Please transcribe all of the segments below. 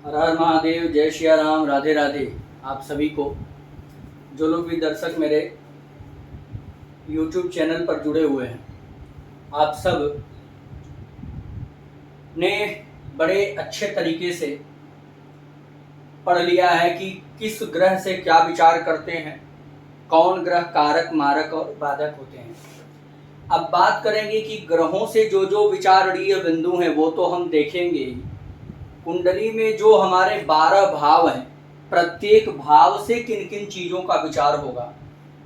हर हर महादेव, जय श्री राम, राधे राधे। आप सभी को, जो लोग भी दर्शक मेरे YouTube चैनल पर जुड़े हुए हैं, आप सब ने बड़े अच्छे तरीके से पढ़ लिया है कि किस ग्रह से क्या विचार करते हैं, कौन ग्रह कारक, मारक और बाधक होते हैं। अब बात करेंगे कि ग्रहों से जो जो विचारणीय बिंदु हैं वो तो हम देखेंगे ही। कुंडली में जो हमारे 12 भाव हैं, प्रत्येक भाव से किन किन चीज़ों का विचार होगा,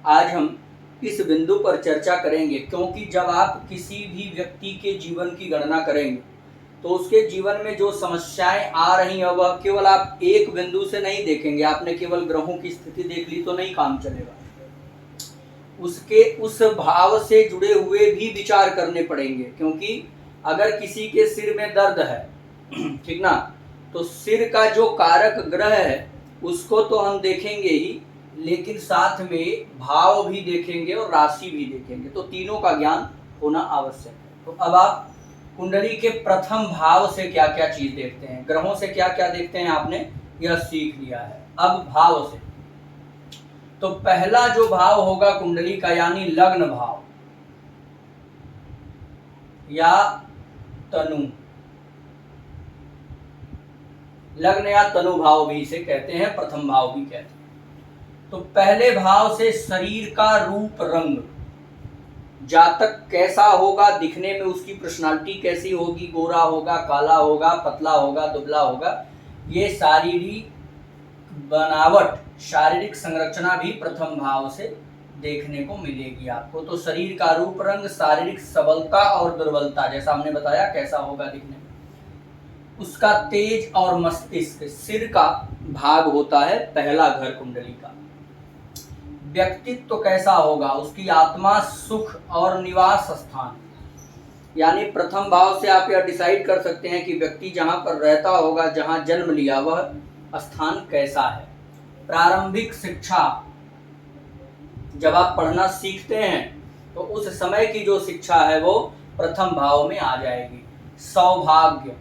आज हम इस बिंदु पर चर्चा करेंगे। क्योंकि जब आप किसी भी व्यक्ति के जीवन की गणना करेंगे तो उसके जीवन में जो समस्याएं आ रही हैं वह केवल आप एक बिंदु से नहीं देखेंगे। आपने केवल ग्रहों की स्थिति देख ली तो नहीं काम चलेगा, उसके उस भाव से जुड़े हुए भी विचार करने पड़ेंगे। क्योंकि अगर किसी के सिर में दर्द है, ठीक ना, तो सिर का जो कारक ग्रह है उसको तो हम देखेंगे ही, लेकिन साथ में भाव भी देखेंगे और राशि भी देखेंगे। तो तीनों का ज्ञान होना आवश्यक है। तो अब आप कुंडली के प्रथम भाव से क्या क्या चीज देखते हैं, ग्रहों से क्या क्या देखते हैं, आपने यह सीख लिया है। अब भाव से, तो पहला जो भाव होगा कुंडली का, यानी लग्न भाव या तनु, लग्न या तनु भाव भी इसे कहते हैं, प्रथम भाव भी कहते हैं। तो पहले भाव से शरीर का रूप रंग, जातक कैसा होगा, दिखने में उसकी पर्सनालिटी कैसी होगी, गोरा होगा, काला होगा, पतला होगा, दुबला होगा, ये शारीरिक बनावट, शारीरिक संरचना भी प्रथम भाव से देखने को मिलेगी आपको। तो शरीर का रूप रंग, शारीरिक सबलता और दुर्बलता, जैसा हमने बताया कैसा होगा दिखने में, उसका तेज और मस्तिष्क, सिर का भाग होता है पहला घर कुंडली का। व्यक्तित्व कैसा होगा, उसकी आत्मा, सुख और निवास स्थान, यानी प्रथम भाव से आप यह डिसाइड कर सकते हैं कि व्यक्ति जहां पर रहता होगा, जहां जन्म लिया, वह स्थान कैसा है। प्रारंभिक शिक्षा, जब आप पढ़ना सीखते हैं तो उस समय की जो शिक्षा है वो प्रथम भाव में आ जाएगी। सौभाग्य,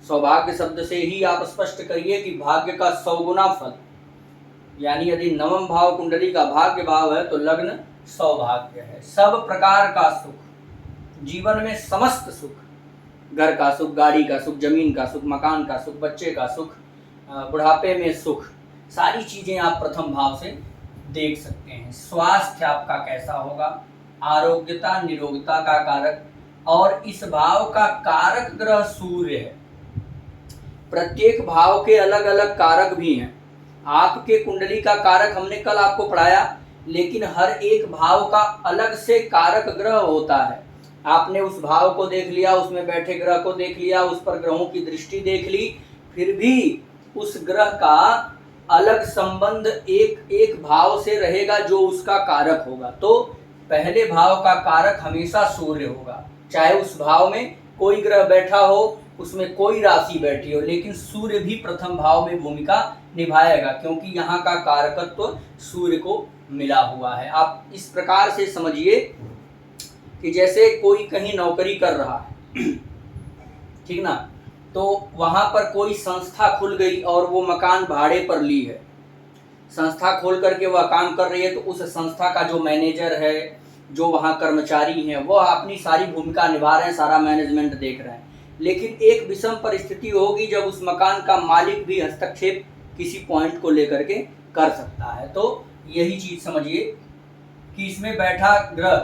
सौभाग्य शब्द से ही आप स्पष्ट करिए कि भाग्य का 100 गुना फल, यानी यदि नवम भाव कुंडली का भाग्य भाव है तो लग्न सौभाग्य है। सब प्रकार का सुख, जीवन में समस्त सुख, घर का सुख, गाड़ी का सुख, जमीन का सुख, मकान का सुख, बच्चे का सुख, बुढ़ापे में सुख, सारी चीजें आप प्रथम भाव से देख सकते हैं। स्वास्थ्य आपका कैसा होगा, आरोग्यता, निरोगता का कारक, और इस भाव का कारक ग्रह सूर्य है। प्रत्येक भाव के अलग अलग कारक भी हैं। आपके कुंडली का कारक हमने कल आपको पढ़ाया, लेकिन हर एक भाव का अलग से कारक ग्रह होता है। आपने उस भाव को देख लिया, उसमें बैठे ग्रह को देख लिया, उस पर ग्रहों की दृष्टि देख ली, फिर भी उस ग्रह का अलग संबंध एक एक भाव से रहेगा जो उसका कारक होगा। तो पहले भाव का कारक हमेशा सूर्य होगा, चाहे उस भाव में कोई ग्रह बैठा हो, उसमें कोई राशि बैठी हो, लेकिन सूर्य भी प्रथम भाव में भूमिका निभाएगा, क्योंकि यहाँ का कारकत्व तो सूर्य को मिला हुआ है। आप इस प्रकार से समझिए कि जैसे कोई कहीं नौकरी कर रहा है, ठीक ना, तो वहां पर कोई संस्था खुल गई और वो मकान भाड़े पर ली है, संस्था खोल करके वह काम कर रही है, तो उस संस्था का जो मैनेजर है, जो वहां कर्मचारी हैं, वह अपनी सारी भूमिका निभा रहे हैं, सारा मैनेजमेंट देख रहे हैं। लेकिन एक विषम परिस्थिति होगी जब उस मकान का मालिक भी हस्तक्षेप किसी पॉइंट को लेकर के कर सकता है। तो यही चीज समझिए कि इसमें बैठा ग्रह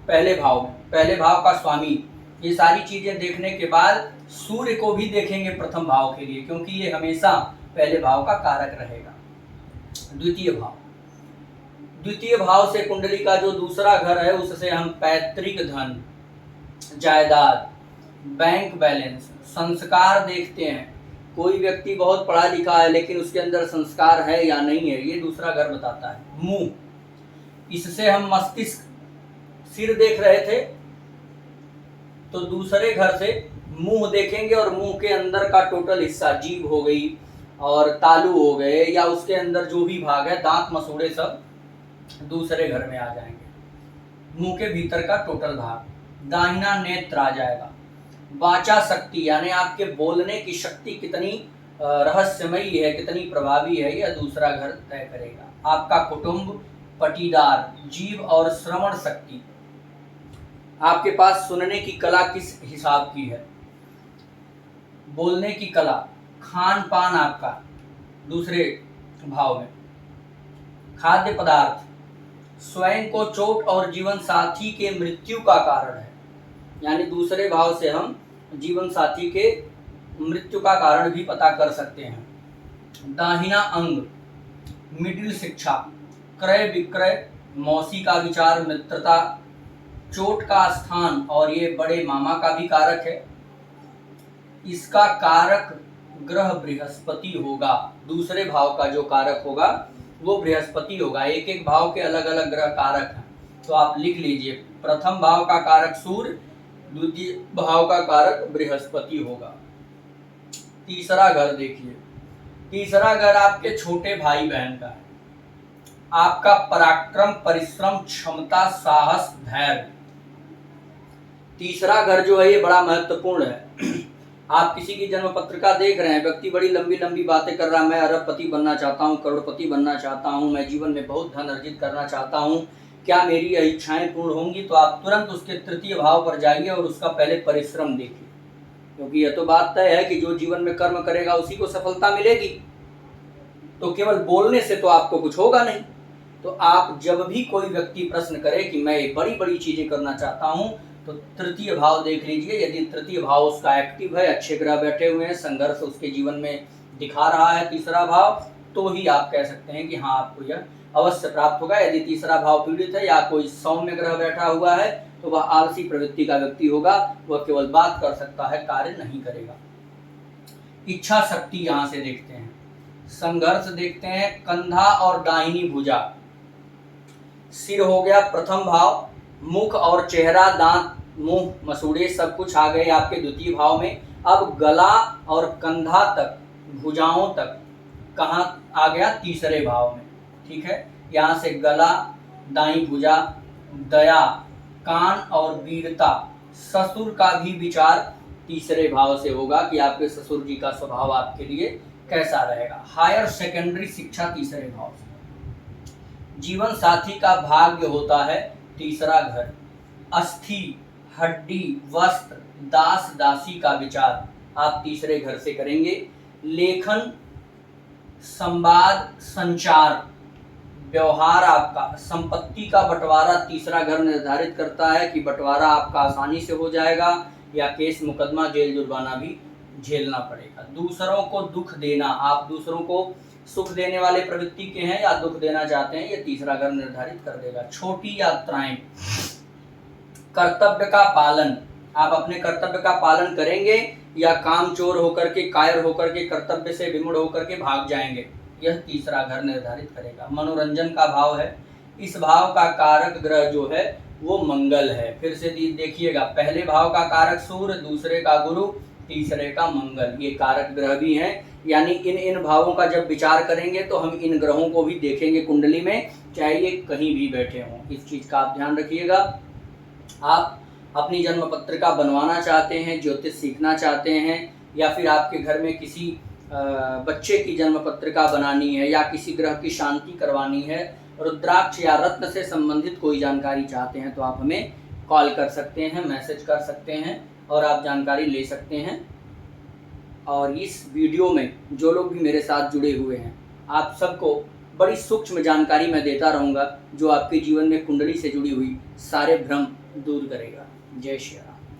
पहले भाव में, पहले भाव का स्वामी, ये सारी चीजें देखने के बाद सूर्य को भी देखेंगे प्रथम भाव के लिए, क्योंकि ये हमेशा पहले भाव का कारक रहेगा। द्वितीय भाव, द्वितीय भाव से कुंडली का जो दूसरा घर है, उससे हम पैतृक धन, जायदाद, बैंक बैलेंस, संस्कार देखते हैं। कोई व्यक्ति बहुत पढ़ा लिखा है लेकिन उसके अंदर संस्कार है या नहीं है, ये दूसरा घर बताता है। मुंह, इससे हम मस्तिष्क, सिर देख रहे थे तो दूसरे घर से मुंह देखेंगे, और मुंह के अंदर का टोटल हिस्सा, जीभ हो गई और तालू हो गए, या उसके अंदर जो भी भाग है, दांत मसूड़े, सब दूसरे घर में आ जाएंगे। मुंह के भीतर का टोटल भाग, दाहिना नेत्र आ जाएगा, वाचा शक्ति यानी आपके बोलने की शक्ति कितनी रहस्यमयी है, कितनी प्रभावी है, यह दूसरा घर तय करेगा। आपका कुटुंब, पटीदार, जीव और श्रवण शक्ति, आपके पास सुनने की कला किस हिसाब की है, बोलने की कला, खान पान आपका दूसरे भाव में, खाद्य पदार्थ, स्वयं को चोट और जीवन साथी के मृत्यु का कारण है, यानी दूसरे भाव से हम जीवन साथी के मृत्यु का कारण भी पता कर सकते हैं। दाहिना अंग, मिडिल शिक्षा, क्रय विक्रय, मौसी का विचार, मित्रता, चोट का स्थान और ये बड़े मामा का भी कारक है। इसका कारक ग्रह बृहस्पति होगा, दूसरे भाव का जो कारक होगा वो बृहस्पति होगा। एक एक भाव के अलग अलग ग्रह कारक हैं, तो आप लिख लीजिए। प्रथम भाव का कारक सूर्य, द्वितीय भाव का कारक बृहस्पति होगा। तीसरा घर देखिए, तीसरा घर आपके छोटे भाई बहन का है। आपका पराक्रम, परिश्रम, क्षमता, साहस, धैर्य। तीसरा घर जो है ये बड़ा महत्वपूर्ण है। आप किसी की जन्म पत्रिका देख रहे हैं, व्यक्ति बड़ी लंबी लंबी बातें कर रहा है, मैं अरबपति बनना चाहता हूँ, करोड़पति बनना चाहता हूँ, मैं जीवन में बहुत धन अर्जित करना चाहता हूँ, क्या मेरी यह इच्छाएं पूर्ण होंगी? तो आप तुरंत उसके तृतीय भाव पर जाइए और उसका पहले परिश्रम देखिए, क्योंकि यह तो बात तय है कि जो जीवन में कर्म करेगा उसी को सफलता मिलेगी। तो केवल बोलने से तो आपको कुछ होगा नहीं। तो आप जब भी कोई व्यक्ति प्रश्न करे कि मैं बड़ी बड़ी चीजें करना चाहता हूँ, तो तृतीय भाव देख लीजिए। यदि तृतीय भाव उसका एक्टिव है, अच्छे ग्रह बैठे हुए हैं, संघर्ष उसके जीवन में दिखा रहा है तीसरा भाव, तो ही आप कह सकते हैं कि हाँ आपको यह अवश्य प्राप्त होगा। यदि तीसरा भाव पीड़ित है या कोई सौम्य ग्रह बैठा हुआ है तो वह आलसी प्रवृत्ति का व्यक्ति होगा, वह केवल बात कर सकता है, कार्य नहीं करेगा। इच्छा शक्ति यहाँ से देखते हैं, संघर्ष देखते हैं, कंधा और दाहिनी भुजा, सिर हो गया प्रथम भाव, मुख और चेहरा, दांत, मुंह, मसूड़े सब कुछ आ गए आपके द्वितीय भाव में। अब गला और कंधा तक, भुजाओं तक कहाँ आ गया? तीसरे भाव में। ठीक है, यहाँ से गला, दाई भुजा, दया, कान और वीरता, ससुर का भी विचार तीसरे भाव से होगा कि आपके ससुर जी का स्वभाव आपके लिए कैसा रहेगा। हायर सेकेंडरी शिक्षा तीसरे भाव से। जीवन साथी का भाग्य होता है तीसरा घर। अस्थि, हड्डी, वस्त्र, दास दासी का विचार आप तीसरे घर से करेंगे। लेखन, संवाद, संचार, व्यवहार आपका, संपत्ति का बंटवारा तीसरा घर निर्धारित करता है कि बंटवारा आपका आसानी से हो जाएगा या केस मुकदमा, जेल जुर्माना भी झेलना पड़ेगा। दूसरों को दुख देना, आप दूसरों को सुख देने वाले प्रवृत्ति के हैं या दुख देना चाहते हैं, ये तीसरा घर निर्धारित कर देगा। छोटी यात्राएं, कर्तव्य का पालन, आप अपने कर्तव्य का पालन करेंगे या कामचोर होकर के, कायर होकर के, कर्तव्य से विमुढ़ होकर के भाग जाएंगे, यह तीसरा घर निर्धारित करेगा। मनोरंजन का भाव है, इस भाव का कारक ग्रह जो है वो मंगल है। फिर से देखिएगा, पहले भाव का कारक सूर्य, दूसरे का गुरु, तीसरे का मंगल, ये कारक ग्रह भी हैं। यानी इन भावों का जब विचार करेंगे तो हम इन ग्रहों को भी देखेंगे कुंडली में, चाहे ये कहीं भी बैठे हों। इस चीज का आप ध्यान रखिएगा। आप अपनी जन्म पत्रिका बनवाना चाहते हैं, ज्योतिष सीखना चाहते हैं, या फिर आपके घर में किसी बच्चे की जन्म पत्रिका बनानी है या किसी ग्रह की शांति करवानी है, रुद्राक्ष या रत्न से संबंधित कोई जानकारी चाहते हैं, तो आप हमें कॉल कर सकते हैं, मैसेज कर सकते हैं और आप जानकारी ले सकते हैं। और इस वीडियो में जो लोग भी मेरे साथ जुड़े हुए हैं, आप सबको बड़ी सूक्ष्म जानकारी मैं देता रहूँगा जो आपके जीवन में कुंडली से जुड़ी हुई सारे भ्रम दूर करेगा। जय श्री राम।